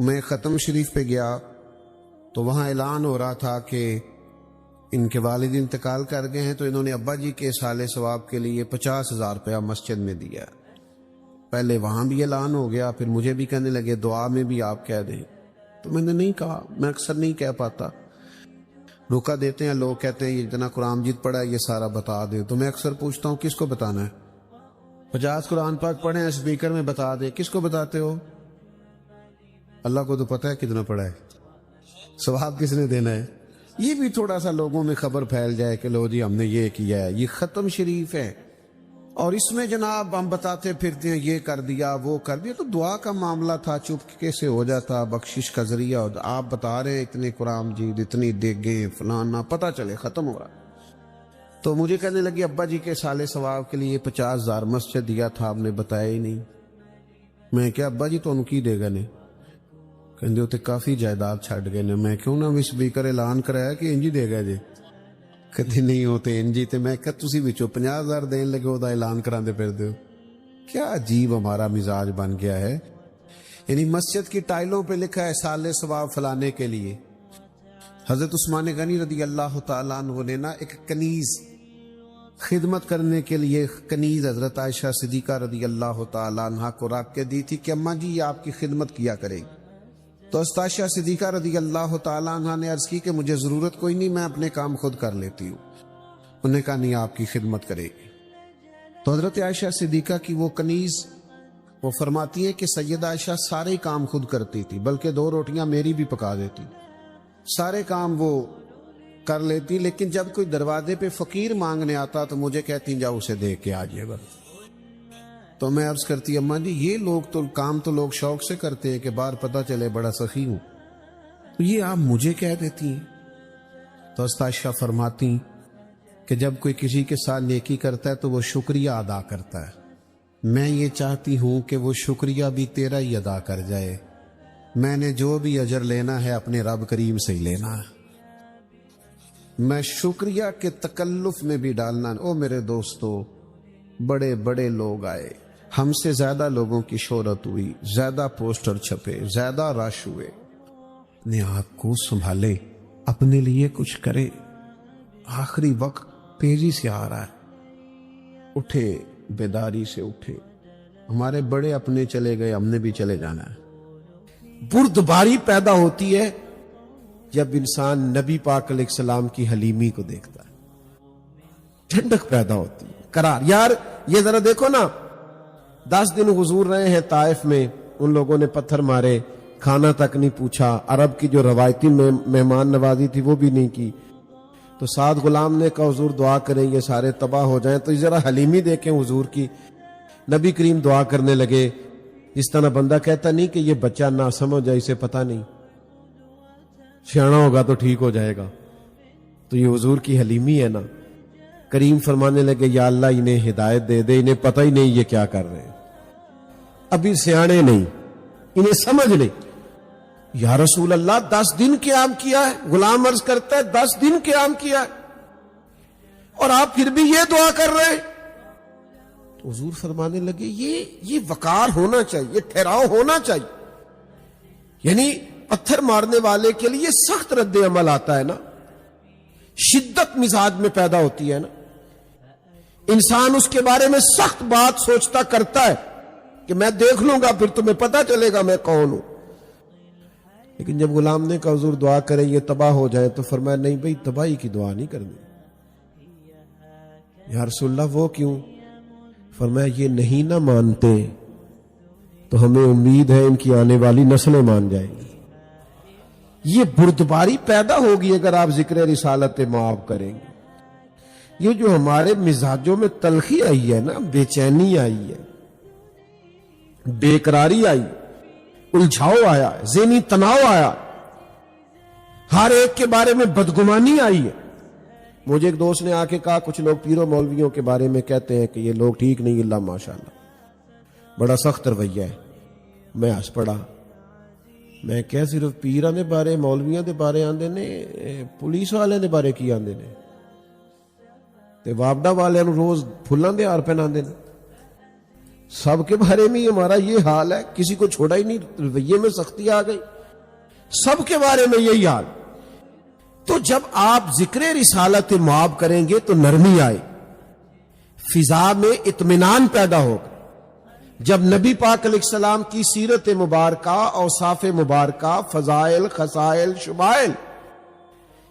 میں ختم شریف پہ گیا تو وہاں اعلان ہو رہا تھا کہ ان کے والد انتقال کر گئے ہیں، تو انہوں نے ابا جی کے سال ثواب کے لیے 50,000 روپیہ مسجد میں دیا۔ پہلے وہاں بھی اعلان ہو گیا، پھر مجھے بھی کہنے لگے دعا میں بھی آپ کہہ دیں، تو میں نے نہیں کہا، میں اکثر نہیں کہہ پاتا، روکا دیتے ہیں لوگ، کہتے ہیں یہ اتنا قرآن مجید پڑھا ہے یہ سارا بتا دیں، تو میں اکثر پوچھتا ہوں کس کو بتانا ہے؟ 50 قرآن پاک پڑھے ہیں اسپیکر میں، بتا دے، کس کو بتاتے ہو؟ اللہ کو تو پتہ ہے کتنا پڑھا ہے، ثواب کس نے دینا ہے؟ یہ بھی تھوڑا سا لوگوں میں خبر پھیل جائے کہ لو جی ہم نے یہ کیا ہے، یہ ختم شریف ہے اور اس میں جناب ہم بتاتے پھرتے ہیں یہ کر دیا وہ کر دیا، تو دعا کا معاملہ تھا، چپکے سے ہو جاتا، بخشش کا ذریعہ ہوتا۔ آپ بتا رہے ہیں اتنے قرآن مجید، اتنی دیگیں فلانا، پتہ چلے ختم ہو رہا۔ تو مجھے کہنے لگی ابا جی کے سال ثواب کے لیے 50,000 مسجد دیا تھا، آپ نے بتایا ہی نہیں۔ میں کیا ابا جی تو ان کی دے گا نے، کہندے ہوتے کافی جائیداد چھڈ گئے نے۔ میں کیوں نہ بھی سپیکر اعلان کرایا کہ انجی دے گا جی، کدی نہیں ہوتے انجی، تے میں کہ تسی وچوں 50,000 دین لگے او دا اعلان کراندے پھردے ہو۔ کیا عجیب ہمارا مزاج بن گیا ہے، یعنی مسجد کی ٹائلوں پہ لکھا ہے سال ثواب فلانے کے لیے۔ حضرت عثمان غنی رضی اللہ تعالیٰ عنہ نے نا ایک کنیز خدمت کرنے کے لیے کنیز حضرت عائشہ صدیقہ رضی اللہ تعالیٰ عنہ کو رکھ کے دی تھی کہ اماں جی یہ آپ کی خدمت کیا کرے گی۔ تو حضرت عائشہ صدیقہ رضی اللہ تعالیٰ عنہ نے عرض کی کہ مجھے ضرورت کوئی نہیں، میں اپنے کام خود کر لیتی ہوں۔ انہوں نے کہا نہیں آپ کی خدمت کرے گی۔ تو حضرت عائشہ صدیقہ کی وہ کنیز، وہ فرماتی ہے کہ سیدہ عائشہ سارے کام خود کرتی تھی، بلکہ 2 روٹیاں میری بھی پکا دیتی، سارے کام وہ کر لیتی، لیکن جب کوئی دروازے پہ فقیر مانگنے آتا تو مجھے کہتی جاؤ اسے دے کے آ جائے گا۔ تو میں عرض کرتی اماں جی یہ لوگ تو کام تو لوگ شوق سے کرتے ہیں کہ باہر پتہ چلے بڑا سخی ہوں، تو یہ آپ مجھے کہہ دیتی ہیں؟ تو حضرت عائشہ فرماتی کہ جب کوئی کسی کے ساتھ نیکی کرتا ہے تو وہ شکریہ ادا کرتا ہے، میں یہ چاہتی ہوں کہ وہ شکریہ بھی تیرا ہی ادا کر جائے، میں نے جو بھی اجر لینا ہے اپنے رب کریم سے ہی لینا ہے، میں شکریہ کے تکلف میں بھی ڈالنا۔ او میرے دوستو، بڑے بڑے لوگ آئے، ہم سے زیادہ لوگوں کی شہرت ہوئی، زیادہ پوسٹر چھپے، زیادہ رش ہوئے، اپنے آپ کو سنبھالے، اپنے لیے کچھ کرے۔ آخری وقت تیزی سے آ رہا ہے، اٹھے، بیداری سے اٹھے، ہمارے بڑے اپنے چلے گئے، ہم نے بھی چلے جانا ہے۔ بردباری پیدا ہوتی ہے جب انسان نبی پاک علیہ السلام کی حلیمی کو دیکھتا ہے، ٹھنڈک پیدا ہوتی ہے، قرار۔ یار یہ ذرا دیکھو نا، 10 دن حضور رہے ہیں طائف میں، ان لوگوں نے پتھر مارے، کھانا تک نہیں پوچھا، عرب کی جو روایتی مہمان نوازی تھی وہ بھی نہیں کی، تو 7 غلام نے کہا حضور دعا کریں یہ سارے تباہ ہو جائیں، تو ذرا حلیمی دیکھیں حضور کی۔ نبی کریم دعا کرنے لگے، اس طرح بندہ کہتا نہیں کہ یہ بچہ نہ سمجھ ہے، اسے پتہ نہیں، سیانا ہوگا تو ٹھیک ہو جائے گا، تو یہ حضور کی حلیمی ہے نا۔ کریم فرمانے لگے یا اللہ انہیں ہدایت دے دے، انہیں پتہ ہی نہیں یہ کیا کر رہے ہیں، ابھی سیانے نہیں، انہیں سمجھ نہیں۔ یا رسول اللہ 10 دن قیام کیا ہے، غلام عرض کرتا ہے 10 دن قیام کیا ہے اور آپ پھر بھی یہ دعا کر رہے ہیں؟ تو حضور فرمانے لگے یہ وقار ہونا چاہیے، یہ ٹھہراؤ ہونا چاہیے، یعنی پتھر مارنے والے کے لیے سخت رد عمل آتا ہے نا، شدت مزاج میں پیدا ہوتی ہے نا، انسان اس کے بارے میں سخت بات سوچتا کرتا ہے کہ میں دیکھ لوں گا پھر تمہیں پتہ چلے گا میں کون ہوں۔ لیکن جب غلام نے کہا حضور دعا کریں یہ تباہ ہو جائے، تو فرمایا نہیں بھئی تباہی کی دعا نہیں کرنی۔ یا رسول اللہ وہ کیوں؟ فرمایا یہ نہیں نہ مانتے تو ہمیں امید ہے ان کی آنے والی نسلیں مان جائیں گی۔ یہ بردباری پیدا ہوگی اگر آپ ذکر رسالت معاف کریں گے۔ یہ جو ہمارے مزاجوں میں تلخی آئی ہے نا، بے چینی آئی ہے، بے قراری آئی، الجھاؤ آیا، ذہنی تناؤ آیا، ہر ایک کے بارے میں بدگمانی آئی ہے۔ مجھے ایک دوست نے آ کے کہا کچھ لوگ پیروں مولویوں کے بارے میں کہتے ہیں کہ یہ لوگ ٹھیک نہیں، اللہ ماشاءاللہ بڑا سخت رویہ ہے۔ میں ہنس پڑا، میں کیا صرف پیراں دے بارے مولویاں دے بارے آندے نے، پولیس والے دے بارے کی آندے نے، تے وابڈا والے نو روز پھلاں دے ہار پہناندے نے۔ سب کے بارے میں ہمارا یہ حال ہے، کسی کو چھوڑا ہی نہیں، رویے میں سختی آ گئی، سب کے بارے میں یہی حال۔ تو جب آپ ذکر رسالت معاب کریں گے تو نرمی آئے، فضا میں اطمینان پیدا ہوگا۔ جب نبی پاک علیہ السلام کی سیرت مبارکہ، اوصاف مبارکہ، فضائل، خصائل، شمائل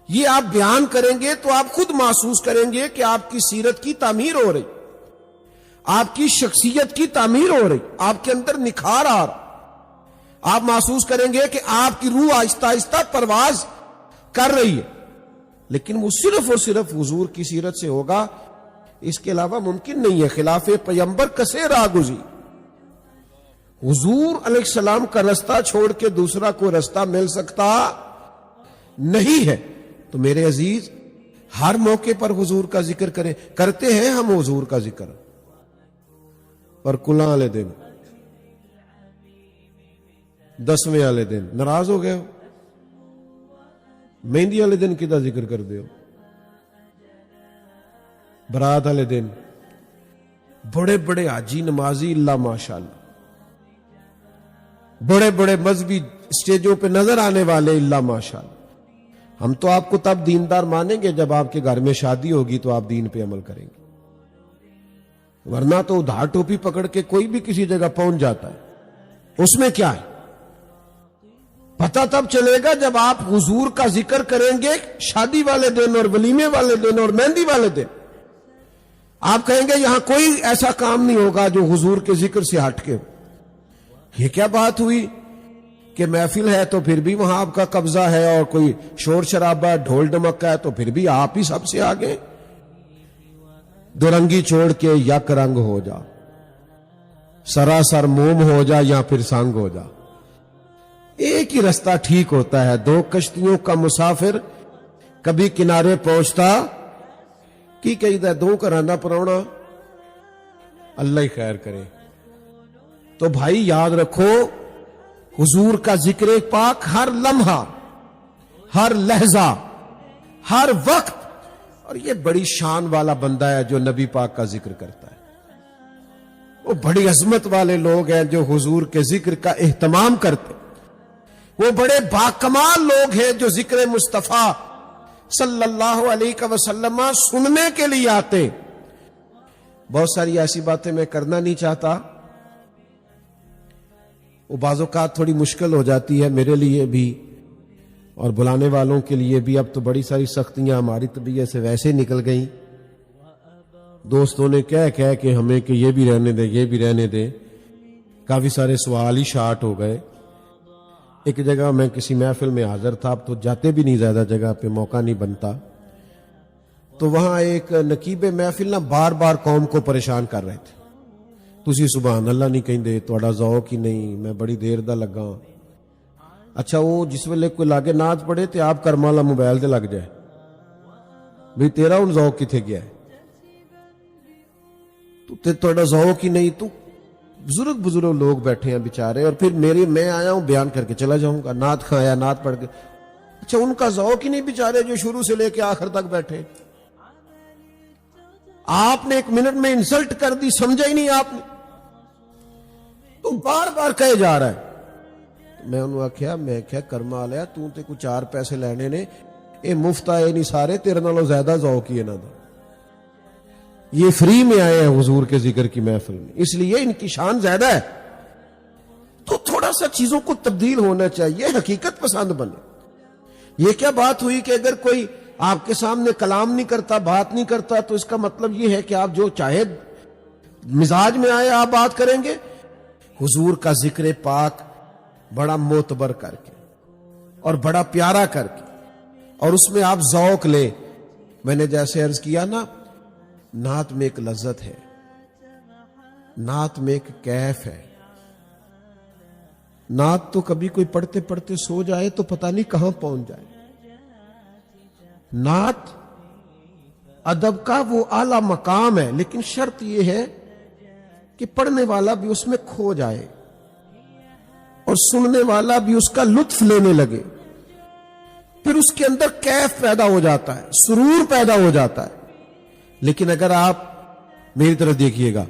یہ آپ بیان کریں گے تو آپ خود محسوس کریں گے کہ آپ کی سیرت کی تعمیر ہو رہی، آپ کی شخصیت کی تعمیر ہو رہی، آپ کے اندر نکھار آ رہا، آپ محسوس کریں گے کہ آپ کی روح آہستہ آہستہ پرواز کر رہی ہے۔ لیکن وہ صرف اور صرف حضور کی سیرت سے ہوگا، اس کے علاوہ ممکن نہیں ہے۔ خلاف پیمبر کسے راہ گزی، حضور علیہ السلام کا رستہ چھوڑ کے دوسرا کوئی رستہ مل سکتا نہیں ہے۔ تو میرے عزیز، ہر موقع پر حضور کا ذکر کریں، کرتے ہیں ہم حضور کا ذکر، پر کلاں والے دن، 10ویں والے دن ناراض ہو گئے ہو، مہندی والے دن کدا ذکر کر دے ہو، برات والے دن بڑے بڑے حاجی نمازی اللہ ماشاءاللہ، بڑے بڑے مذہبی اسٹیجوں پہ نظر آنے والے اللہ ماشاءاللہ، ہم تو آپ کو تب دیندار مانیں گے جب آپ کے گھر میں شادی ہوگی تو آپ دین پہ عمل کریں گے، ورنہ تو ادھار ٹوپی پکڑ کے کوئی بھی کسی جگہ پہنچ جاتا ہے، اس میں کیا ہے؟ پتہ تب چلے گا جب آپ حضور کا ذکر کریں گے شادی والے دن اور ولیمے والے دن اور مہندی والے دن، آپ کہیں گے یہاں کوئی ایسا کام نہیں ہوگا جو حضور کے ذکر سے ہٹ کے ہو۔ یہ کیا بات ہوئی کہ محفل ہے تو پھر بھی وہاں آپ کا قبضہ ہے، اور کوئی شور شرابہ ڈھول ڈمکا ہے تو پھر بھی آپ ہی سب سے آگے؟ دو رنگی چھوڑ کے یک رنگ ہو جا، سراسر موم ہو جا یا پھر سنگ ہو جا، ایک ہی رستہ ٹھیک ہوتا ہے۔ دو کشتیوں کا مسافر کبھی کنارے پہنچتا کی کہی دا دو کرانا پرونا، اللہ ہی خیر کرے۔ تو بھائی یاد رکھو، حضور کا ذکر پاک ہر لمحہ، ہر لہجہ، ہر وقت، اور یہ بڑی شان والا بندہ ہے جو نبی پاک کا ذکر کرتا ہے۔ وہ بڑی عظمت والے لوگ ہیں جو حضور کے ذکر کا اہتمام کرتے، وہ بڑے باکمال لوگ ہیں جو ذکر مصطفیٰ صلی اللہ علیہ وسلم سننے کے لیے آتے۔ بہت ساری ایسی باتیں میں کرنا نہیں چاہتا، وہ بعض اوقات تھوڑی مشکل ہو جاتی ہے میرے لیے بھی اور بلانے والوں کے لیے بھی۔ اب تو بڑی ساری سختیاں ہماری طبیعت سے ویسے نکل گئیں، دوستوں نے کہہ کہ ہمیں کہ یہ بھی رہنے دے، یہ بھی رہنے دے، کافی سارے سوال ہی شارٹ ہو گئے۔ ایک جگہ میں کسی محفل میں حاضر تھا، اب تو جاتے بھی نہیں زیادہ جگہ پہ، موقع نہیں بنتا، تو وہاں ایک نقیب محفل نہ بار بار قوم کو پریشان کر رہے تھے، تسی سبحان اللہ نہیں کہیں دے، تھوڑا ذوق ہی نہیں، میں بڑی دیر دا لگا۔ اچھا وہ جس ویلے کوئی لاگے نعت پڑھے تے آپ کرما والا موبائل تے لگ جائے، بھئی تیرا ان ذوق کتھے گیا ہے؟ تو تھوڑا ذوق ہی نہیں۔ تو بزرگ لوگ بیٹھے ہیں بیچارے، اور پھر میں آیا ہوں بیان کر کے چلا جاؤں گا، نعت کھایا نعت پڑھ کے، اچھا ان کا ذوق ہی نہیں بیچارے جو شروع سے لے کے آخر تک بیٹھے۔ آپ نے ایک منٹ میں انسلٹ کر دی، سمجھا ہی نہیں آپ نے، تو بار بار کہے جا رہا ہے۔ میں انہوں آکھیا، میں کیا کرما لیا تو تے کچھ 4 پیسے لینے نے، اے مفت آئے نہیں سارے، تیرے نالوں زیادہ ذوق ہی ہے نہ دا، یہ فری میں آئے ہیں حضور کے ذکر کی محفل میں، اس لیے ان کی شان زیادہ ہے۔ تو تھوڑا سا چیزوں کو تبدیل ہونا چاہیے، حقیقت پسند بنے۔ یہ کیا بات ہوئی کہ اگر کوئی آپ کے سامنے کلام نہیں کرتا، بات نہیں کرتا، تو اس کا مطلب یہ ہے کہ آپ جو چاہے مزاج میں آئے آپ بات کریں گے؟ حضور کا ذکر پاک بڑا معتبر کر کے اور بڑا پیارا کر کے، اور اس میں آپ ذوق لیں۔ میں نے جیسے عرض کیا نا، نعت میں ایک لذت ہے، نعت میں ایک کیف ہے۔ نعت تو کبھی کوئی پڑھتے پڑھتے سو جائے تو پتہ نہیں کہاں پہنچ جائے۔ نعت ادب کا وہ اعلیٰ مقام ہے، لیکن شرط یہ ہے کہ پڑھنے والا بھی اس میں کھو جائے اور سننے والا بھی اس کا لطف لینے لگے، پھر اس کے اندر کیف پیدا ہو جاتا ہے، سرور پیدا ہو جاتا ہے۔ لیکن اگر آپ میری طرف دیکھیے گا،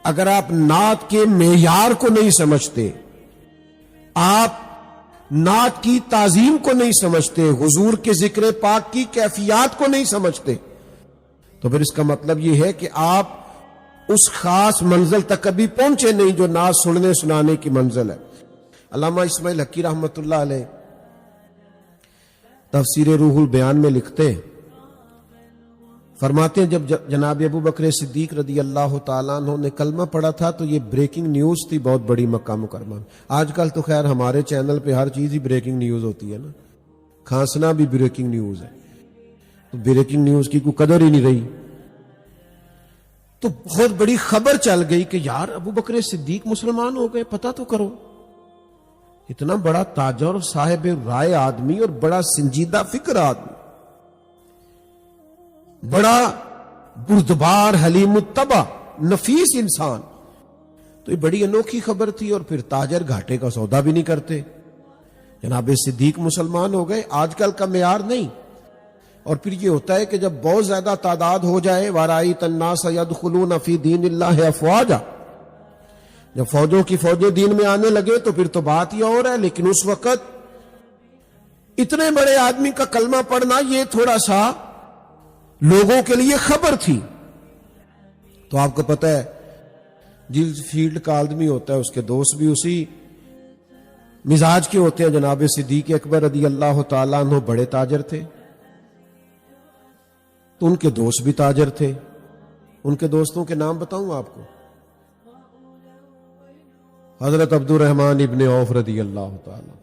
اگر آپ نعت کے معیار کو نہیں سمجھتے، آپ نعت کی تعظیم کو نہیں سمجھتے، حضور کے ذکر پاک کی کیفیات کو نہیں سمجھتے، تو پھر اس کا مطلب یہ ہے کہ آپ اس خاص منزل تک کبھی پہنچے نہیں جو نعت سننے سنانے کی منزل ہے۔ علامہ اسماعیل حقی رحمۃ اللہ علیہ تفسیر روح البیان میں لکھتے ہیں، فرماتے ہیں جب جناب ابو بکر صدیق رضی اللہ تعالیٰ عنہ نے کلمہ پڑھا تھا تو یہ بریکنگ نیوز تھی بہت بڑی مکہ مکرمہ میں۔ آج کل تو خیر ہمارے چینل پہ ہر چیز ہی بریکنگ نیوز ہوتی ہے نا، کھانسنا بھی بریکنگ نیوز ہے، تو بریکنگ نیوز کی کوئی قدر ہی نہیں رہی۔ تو بہت بڑی خبر چل گئی کہ یار ابو بکر صدیق مسلمان ہو گئے، پتہ تو کرو۔ اتنا بڑا تاجر اور صاحب رائے آدمی اور بڑا سنجیدہ فکر آدمی، بڑا بردبار حلیم الطبع نفیس انسان، تو یہ بڑی انوکھی خبر تھی۔ اور پھر تاجر گھاٹے کا سودا بھی نہیں کرتے، جناب صدیق مسلمان ہو گئے، آج کل کا معیار نہیں۔ اور پھر یہ ہوتا ہے کہ جب بہت زیادہ تعداد ہو جائے، وَرَأَيْتَ النَّاسَ يَدْخُلُونَ فِي دِينِ اللَّهِ أَفْوَاجًا، جب فوجوں کی فوجیں دین میں آنے لگے تو پھر تو بات ہی اور ہے۔ لیکن اس وقت اتنے بڑے آدمی کا کلمہ پڑھنا یہ تھوڑا سا لوگوں کے لیے خبر تھی۔ تو آپ کو پتہ ہے جس فیلڈ کا آدمی ہوتا ہے اس کے دوست بھی اسی مزاج کے ہوتے ہیں۔ جناب صدیق اکبر رضی اللہ تعالیٰ عنہ بڑے تاجر تھے، تو ان کے دوست بھی تاجر تھے۔ ان کے دوستوں کے نام بتاؤں آپ کو، حضرت عبد الرحمن ابن عوف رضی اللہ تعالیٰ،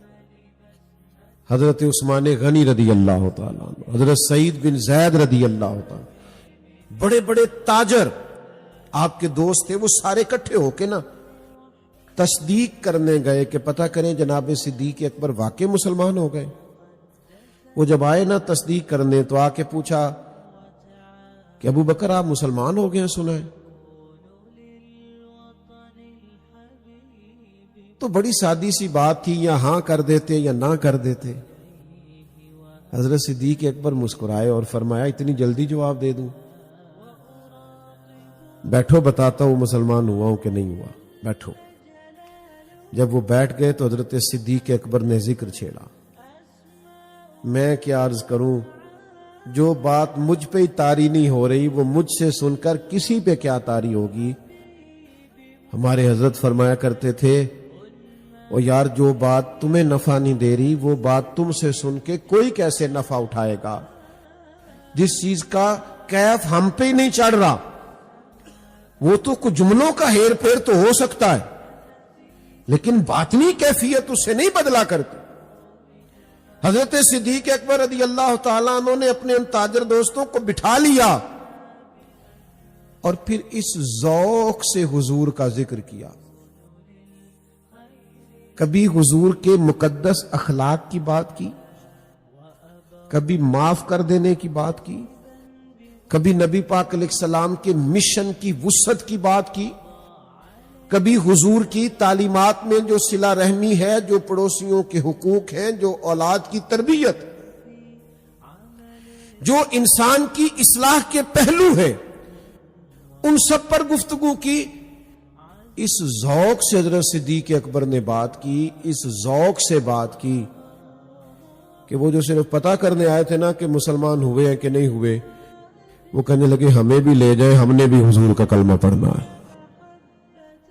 حضرت عثمان غنی رضی اللہ تعالیٰ، حضرت سعید بن زید رضی اللہ تعالیٰ، بڑے بڑے تاجر آپ کے دوست تھے۔ وہ سارے اکٹھے ہو کے نا تصدیق کرنے گئے کہ پتہ کریں جناب صدیق اکبر واقع مسلمان ہو گئے۔ وہ جب آئے نا تصدیق کرنے تو آ کے پوچھا کہ ابو بکر آپ مسلمان ہو گئے ہیں سنا ہے؟ تو بڑی سادی سی بات تھی، یا ہاں کر دیتے یا نہ کر دیتے۔ حضرت صدیق اکبر مسکرائے اور فرمایا اتنی جلدی جواب دے دوں؟ بیٹھو بتاتا ہوں مسلمان ہوا ہوں کہ نہیں ہوا، بیٹھو۔ جب وہ بیٹھ گئے تو حضرت صدیق اکبر نے ذکر چھیڑا۔ میں کیا عرض کروں، جو بات مجھ پہ ہی طاری نہیں ہو رہی وہ مجھ سے سن کر کسی پہ کیا طاری ہوگی۔ ہمارے حضرت فرمایا کرتے تھے اور یار جو بات تمہیں نفع نہیں دے رہی وہ بات تم سے سن کے کوئی کیسے نفع اٹھائے گا۔ جس چیز کا کیف ہم پہ ہی نہیں چڑھ رہا وہ تو کچھ جملوں کا ہیر پھیر تو ہو سکتا ہے، لیکن باطنی کیفیت اس سے نہیں بدلا کرتی۔ حضرت صدیق اکبر رضی اللہ تعالیٰ عنہ نے اپنے ان تاجر دوستوں کو بٹھا لیا اور پھر اس ذوق سے حضور کا ذکر کیا۔ کبھی حضور کے مقدس اخلاق کی بات کی، کبھی معاف کر دینے کی بات کی، کبھی نبی پاک علیہ السلام کے مشن کی وسعت کی بات کی، کبھی حضور کی تعلیمات میں جو صلہ رحمی ہے، جو پڑوسیوں کے حقوق ہیں، جو اولاد کی تربیت، جو انسان کی اصلاح کے پہلو ہیں، ان سب پر گفتگو کی۔ اس ذوق سے حضرت صدیق اکبر نے بات کی، اس ذوق سے بات کی کہ وہ جو صرف پتہ کرنے آئے تھے نا کہ مسلمان ہوئے ہیں کہ نہیں ہوئے، وہ کہنے لگے ہمیں بھی لے جائیں، ہم نے بھی حضور کا کلمہ پڑھنا ہے۔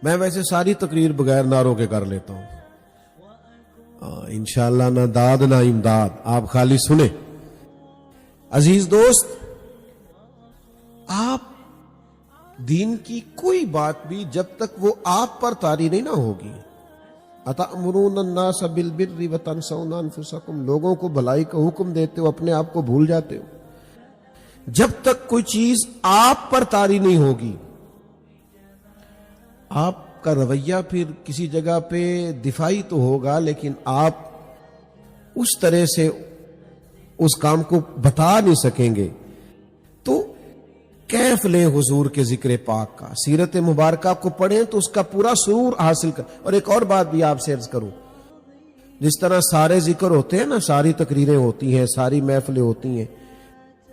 میں ویسے ساری تقریر بغیر نعروں کے کر لیتا ہوں، انشاءاللہ نہ داد نہ امداد، آپ خالی سنیں۔ عزیز دوست، آپ دین کی کوئی بات بھی جب تک وہ آپ پر طاری نہیں نہ ہوگی، اتأمرون الناس بالبر وتنسون انفسکم، لوگوں کو بھلائی کا حکم دیتے ہو اپنے آپ کو بھول جاتے ہو۔ جب تک کوئی چیز آپ پر طاری نہیں ہوگی، آپ کا رویہ پھر کسی جگہ پہ دفاعی تو ہوگا، لیکن آپ اس طرح سے اس کام کو بتا نہیں سکیں گے۔ تو کیف لیں حضور کے ذکر پاک کا، سیرت مبارکہ کو پڑھیں تو اس کا پورا سرور حاصل کر۔ اور ایک اور بات بھی آپ سے عرض کروں، جس طرح سارے ذکر ہوتے ہیں نا، ساری تقریریں ہوتی ہیں، ساری محفلیں ہوتی ہیں،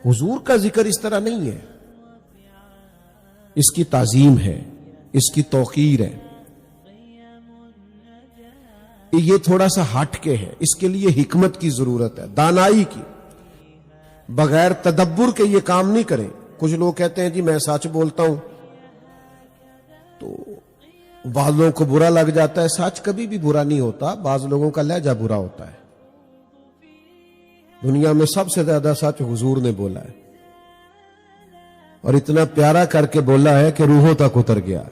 حضور کا ذکر اس طرح نہیں ہے۔ اس کی تعظیم ہے، اس کی توقیر ہے. یہ تھوڑا سا ہٹ کے ہے, اس کے لیے حکمت کی ضرورت ہے, دانائی کی. بغیر تدبر کے یہ کام نہیں کریں. کچھ لوگ کہتے ہیں جی میں سچ بولتا ہوں, تو بعض لوگوں کو برا لگ جاتا ہے. سچ کبھی بھی برا نہیں ہوتا, بعض لوگوں کا لہجہ برا ہوتا ہے. دنیا میں سب سے زیادہ سچ حضور نے بولا ہے, اور اتنا پیارا کر کے بولا ہے کہ روحوں تک اتر گیا.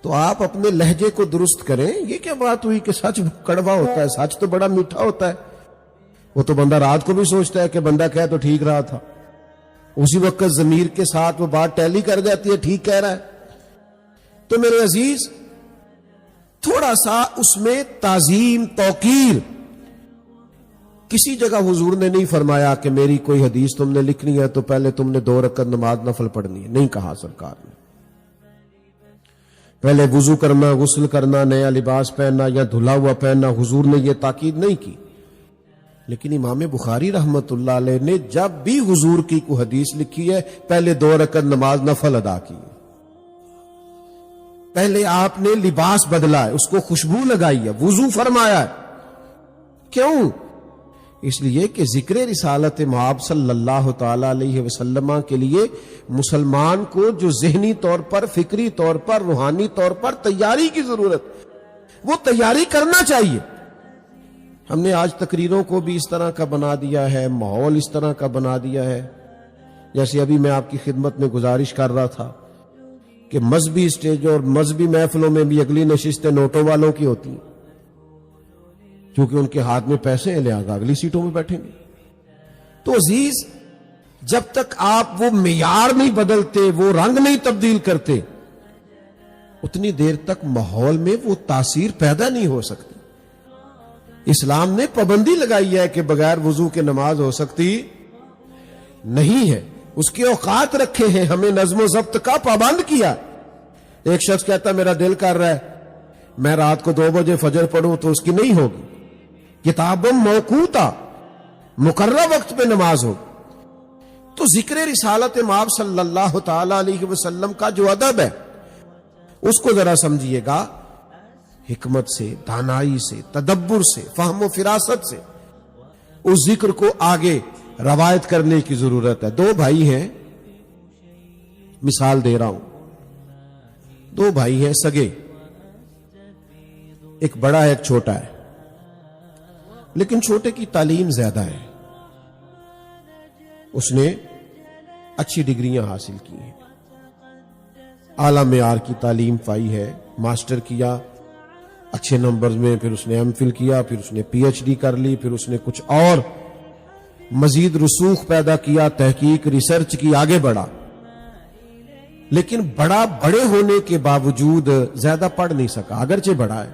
تو آپ اپنے لہجے کو درست کریں. یہ کیا بات ہوئی کہ سچ کڑوا ہوتا ہے؟ سچ تو بڑا میٹھا ہوتا ہے. وہ تو بندہ رات کو بھی سوچتا ہے کہ بندہ کہے تو ٹھیک رہا تھا, اسی وقت ضمیر کے ساتھ وہ بات ٹیلی کر جاتی ہے, ٹھیک کہہ رہا ہے. تو میرے عزیز, تھوڑا سا اس میں تعظیم, توقیر. کسی جگہ حضور نے نہیں فرمایا کہ میری کوئی حدیث تم نے لکھنی ہے تو پہلے تم نے 2 رکعت نماز نفل پڑھنی ہے. نہیں کہا سرکار نے. پہلے وضو کرنا, غسل کرنا, نیا لباس پہننا یا دھلا ہوا پہننا, حضور نے یہ تاکید نہیں کی. لیکن امام بخاری رحمت اللہ علیہ نے جب بھی حضور کی کوئی حدیث لکھی ہے پہلے 2 رکعت نماز نفل ادا کی. پہلے آپ نے لباس بدلا ہے, اس کو خوشبو لگائی ہے, وضو فرمایا ہے. کیوں؟ اس لیے کہ ذکر رسالت مآب صلی اللہ تعالی علیہ وسلم کے لیے مسلمان کو جو ذہنی طور پر, فکری طور پر, روحانی طور پر تیاری کی ضرورت, وہ تیاری کرنا چاہیے. ہم نے آج تقریروں کو بھی اس طرح کا بنا دیا ہے, ماحول اس طرح کا بنا دیا ہے. جیسے ابھی میں آپ کی خدمت میں گزارش کر رہا تھا کہ مذہبی اسٹیجوں اور مذہبی محفلوں میں بھی اگلی نشستیں نوٹوں والوں کی ہوتی ہیں, کیونکہ ان کے ہاتھ میں پیسے ہیں, لہذا اگلی سیٹوں میں بیٹھیں گے. تو عزیز, جب تک آپ وہ معیار نہیں بدلتے, وہ رنگ نہیں تبدیل کرتے, اتنی دیر تک ماحول میں وہ تاثیر پیدا نہیں ہو سکتی. اسلام نے پابندی لگائی ہے کہ بغیر وضو کے نماز ہو سکتی نہیں ہے. اس کے اوقات رکھے ہیں, ہمیں نظم و ضبط کا پابند کیا. ایک شخص کہتا میرا دل کر رہا ہے میں رات کو 2 بجے فجر پڑھوں, تو اس کی نہیں ہوگی. کتاب موقوتا, مقررہ وقت پہ نماز ہو. تو ذکر رسالت مآب صلی اللہ تعالی علیہ وسلم کا جو ادب ہے اس کو ذرا سمجھیے گا. حکمت سے, دانائی سے, تدبر سے, فہم و فراست سے اس ذکر کو آگے روایت کرنے کی ضرورت ہے. 2 بھائی ہیں, مثال دے رہا ہوں. 2 بھائی ہیں سگے, ایک بڑا ہے ایک چھوٹا ہے, لیکن چھوٹے کی تعلیم زیادہ ہے. اس نے اچھی ڈگریاں حاصل کی ہیں, اعلی معیار کی تعلیم پائی ہے, ماسٹر کیا اچھے نمبرز میں, پھر اس نے ایم فل کیا, پھر اس نے پی ایچ ڈی کر لی, پھر اس نے کچھ اور مزید رسوخ پیدا کیا, تحقیق, ریسرچ کی, آگے بڑھا. لیکن بڑے ہونے کے باوجود زیادہ پڑھ نہیں سکا, اگرچہ بڑا ہے.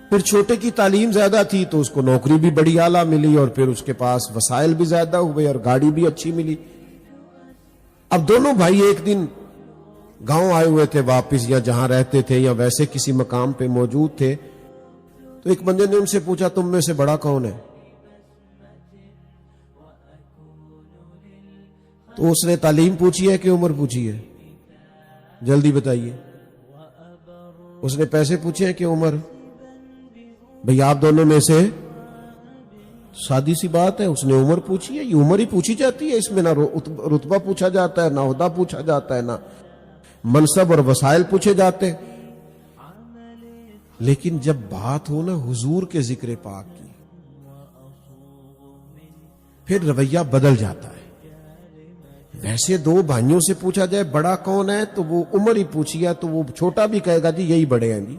پھر چھوٹے کی تعلیم زیادہ تھی تو اس کو نوکری بھی بڑی اعلیٰ ملی, اور پھر اس کے پاس وسائل بھی زیادہ ہوئے اور گاڑی بھی اچھی ملی. اب دونوں بھائی ایک دن گاؤں آئے ہوئے تھے واپس, یا جہاں رہتے تھے یا ویسے کسی مقام پہ موجود تھے. تو ایک بندے نے ان سے پوچھا تم میں سے بڑا کون ہے؟ تو اس نے تعلیم پوچھی ہے کہ عمر پوچھی ہے؟ جلدی بتائیے. اس نے پیسے پوچھے ہیں کہ عمر؟ بھئی آپ دونوں میں سے سادی سی بات ہے, اس نے عمر پوچھی ہے. یہ عمر ہی پوچھی جاتی ہے, اس میں نہ رتبہ پوچھا جاتا ہے, نہ عہدہ پوچھا جاتا ہے, نہ منصب اور وسائل پوچھے جاتے. لیکن جب بات ہو نا حضور کے ذکر پاک کی, پھر رویہ بدل جاتا ہے. ویسے 2 بھائیوں سے پوچھا جائے بڑا کون ہے تو وہ عمر ہی پوچھی ہے, تو وہ چھوٹا بھی کہے گا جی یہی بڑے ہیں جی,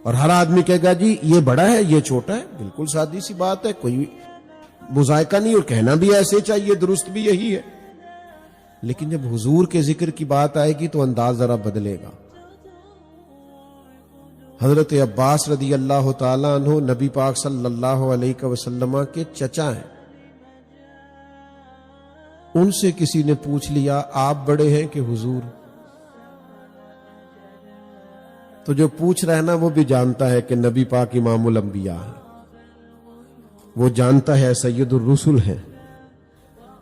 اور ہر آدمی کہے گا جی یہ بڑا ہے یہ چھوٹا ہے. بالکل سادی سی بات ہے, کوئی مذائقہ نہیں, اور کہنا بھی ایسے چاہیے, درست بھی یہی ہے. لیکن جب حضور کے ذکر کی بات آئے گی تو انداز ذرا بدلے گا. حضرت عباس رضی اللہ تعالیٰ عنہ نبی پاک صلی اللہ علیہ وسلم کے چچا ہیں. ان سے کسی نے پوچھ لیا آپ بڑے ہیں کہ حضور؟ تو جو پوچھ رہا ہے نا وہ بھی جانتا ہے کہ نبی پاک امام الانبیاء ہے, وہ جانتا ہے سید الرسل ہے,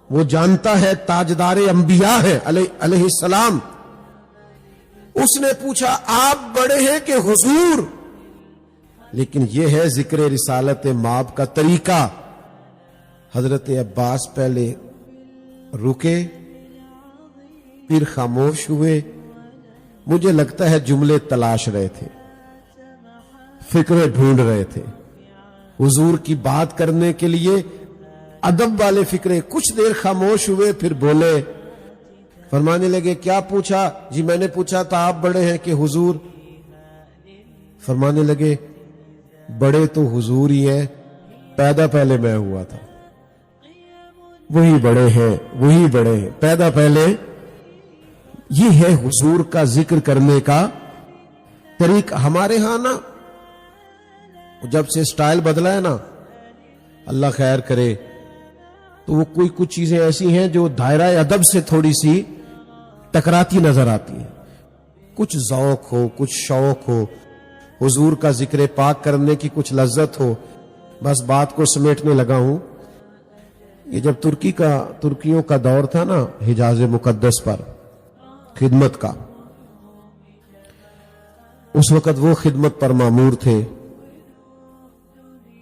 وہ جانتا ہے تاجدار انبیاء ہے علیہ السلام. اس نے پوچھا آپ بڑے ہیں کہ حضور؟ لیکن یہ ہے ذکر رسالت ماب کا طریقہ. حضرت عباس پہلے رکے، پھر خاموش ہوئے. مجھے لگتا ہے جملے تلاش رہے تھے، فکریں ڈھونڈ رہے تھے حضور کی بات کرنے کے لیے، ادب والے فکرے. کچھ دیر خاموش ہوئے، پھر بولے، فرمانے لگے کیا پوچھا؟ جی میں نے پوچھا تھا آپ بڑے ہیں کہ حضور؟ فرمانے لگے بڑے تو حضور ہی ہیں، پیدا پہلے میں ہوا تھا. وہی بڑے ہیں، وہی بڑے ہیں، پیدا پہلے. یہ ہے حضور کا ذکر کرنے کا طریقہ. ہمارے ہاں نا جب سے سٹائل بدلا ہے نا، اللہ خیر کرے، تو وہ کوئی کچھ چیزیں ایسی ہیں جو دائرہ ادب سے تھوڑی سی ٹکراتی نظر آتی ہیں. کچھ ذوق ہو، کچھ شوق ہو، حضور کا ذکر پاک کرنے کی کچھ لذت ہو. بس بات کو سمیٹنے لگا ہوں. یہ جب ترکیوں کا دور تھا نا حجاز مقدس پر خدمت کا، اس وقت وہ خدمت پر مامور تھے.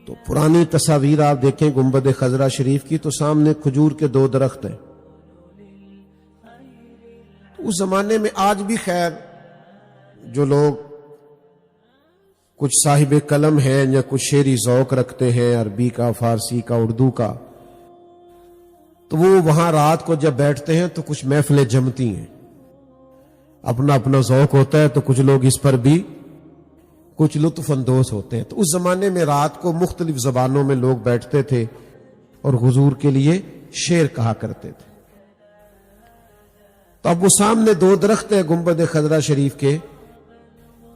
تو پرانی تصاویر آپ دیکھیں گنبد خضرا شریف کی، تو سامنے کھجور کے 2 درخت ہیں. اس زمانے میں آج بھی خیر جو لوگ کچھ صاحب قلم ہیں یا کچھ شعری ذوق رکھتے ہیں، عربی کا، فارسی کا، اردو کا، تو وہ وہاں رات کو جب بیٹھتے ہیں تو کچھ محفلیں جمتی ہیں. اپنا اپنا ذوق ہوتا ہے، تو کچھ لوگ اس پر بھی کچھ لطف اندوز ہوتے ہیں. تو اس زمانے میں رات کو مختلف زبانوں میں لوگ بیٹھتے تھے اور حضور کے لیے شعر کہا کرتے تھے. تو اب وہ سامنے 2 درخت ہیں گنبد خضرا شریف کے،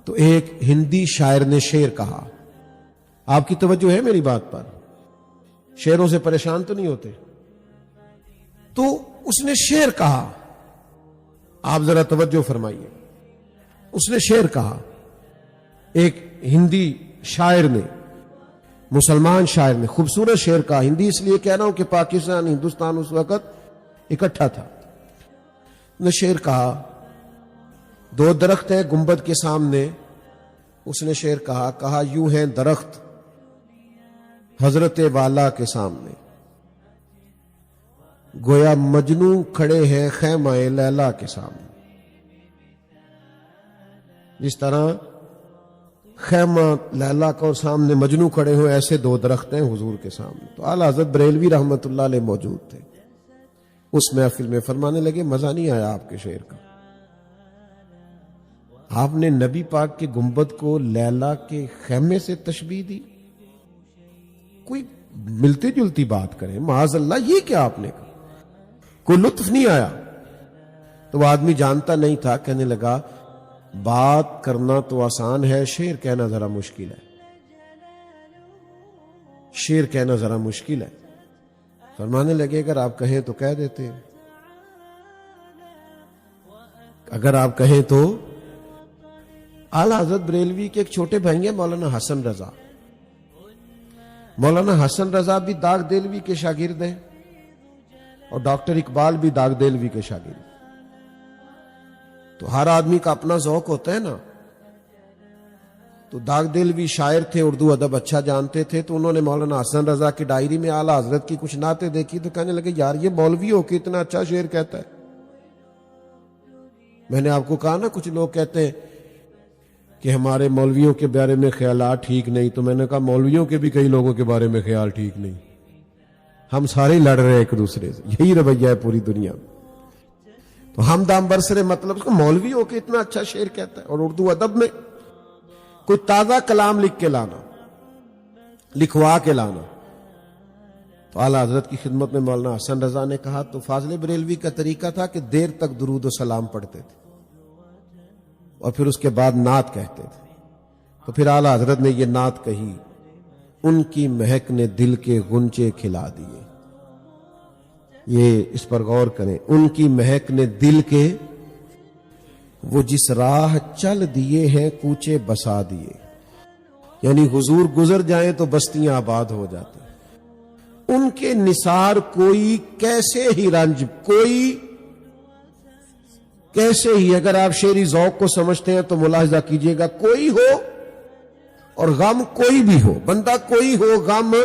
تو ایک ہندی شاعر نے شعر کہا. آپ کی توجہ ہے میری بات پر؟ شعروں سے پریشان تو نہیں ہوتے؟ تو اس نے شعر کہا، آپ ذرا توجہ فرمائیے. اس نے شعر کہا، ایک ہندی شاعر نے، مسلمان شاعر نے خوبصورت شعر کہا. ہندی اس لیے کہہ رہا ہوں کہ پاکستان، ہندوستان اس وقت اکٹھا تھا. نے شعر کہا، 2 درخت ہیں گنبد کے سامنے. اس نے شعر کہا یوں ہیں درخت حضرت والا کے سامنے، گویا مجنوں کھڑے ہیں خیمہ لیلا کے سامنے. جس طرح خیمہ لیلا کا اور سامنے مجنوں کھڑے ہوئے، ایسے 2 درخت ہیں حضور کے سامنے. تو اعلیٰ حضرت بریلوی رحمت اللہ علیہ موجود تھے اس محفل میں. فرمانے لگے مزہ نہیں آیا آپ کے شعر کا. آپ نے نبی پاک کے گنبد کو لیلا کے خیمے سے تشبیہ دی. کوئی ملتی جلتی بات کریں، معاذ اللہ، یہ کیا آپ نے کہا؟ کوئی لطف نہیں آیا. تو وہ آدمی جانتا نہیں تھا، کہنے لگا بات کرنا تو آسان ہے، شعر کہنا ذرا مشکل ہے. شعر کہنا ذرا مشکل ہے. فرمانے لگے اگر آپ کہیں تو کہہ دیتے ہیں، اگر آپ کہیں تو. اعلیٰ حضرت بریلوی کے ایک چھوٹے بھائی ہیں مولانا حسن رضا. مولانا حسن رضا بھی داغ دہلوی کے شاگرد ہیں اور ڈاکٹر اقبال بھی داغ دہلوی کے شاگرد. تو ہر آدمی کا اپنا ذوق ہوتا ہے نا. تو داغ دہلوی شاعر تھے، اردو ادب اچھا جانتے تھے. تو انہوں نے مولانا حسن رضا کی ڈائری میں اعلیٰ حضرت کی کچھ نعتیں دیکھی تو کہنے لگے یار یہ مولوی ہو کے اتنا اچھا شعر کہتا ہے. میں نے آپ کو کہا نا کچھ لوگ کہتے ہیں کہ ہمارے مولویوں کے بارے میں خیالات ٹھیک نہیں. تو میں نے کہا مولویوں کے بھی کئی لوگوں کے بارے میں خیال ٹھیک نہیں. ہم سارے لڑ رہے ہیں ایک دوسرے سے. یہی رویہ ہے پوری دنیا میں. تو ہم دام برسرے مطلب اس کو مولوی ہو کے اتنا اچھا شعر کہتا ہے. اور اردو ادب میں کوئی تازہ کلام لکھ کے لانا، لکھوا کے لانا. تو اعلیٰ حضرت کی خدمت میں مولانا حسن رضا نے کہا تو فاضل بریلوی کا طریقہ تھا کہ دیر تک درود و سلام پڑھتے تھے اور پھر اس کے بعد نعت کہتے تھے. تو پھر اعلیٰ حضرت نے یہ نعت کہی، ان کی مہک نے دل کے غنچے کھلا دیے. یہ اس پر غور کریں. ان کی مہک نے دل کے، وہ جس راہ چل دیے ہیں کوچے بسا دیے. یعنی حضور گزر جائیں تو بستیاں آباد ہو جاتی. ان کے نثار کوئی کیسے ہی رنج، کوئی کیسے ہی اگر آپ شعری ذوق کو سمجھتے ہیں تو ملاحظہ کیجئے گا، کوئی ہو اور غم کوئی بھی ہو، بندہ کوئی ہو، غم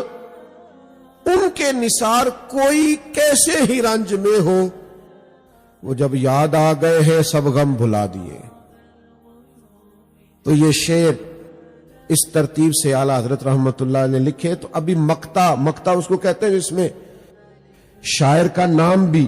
ان کے نثار کوئی کیسے ہی رنج میں ہو، وہ جب یاد آ گئے ہیں سب غم بھلا دیے۔ تو یہ شعر اس ترتیب سے اعلیٰ حضرت رحمت اللہ نے لکھے۔ تو ابھی مقطع اس کو کہتے ہیں جس میں شاعر کا نام بھی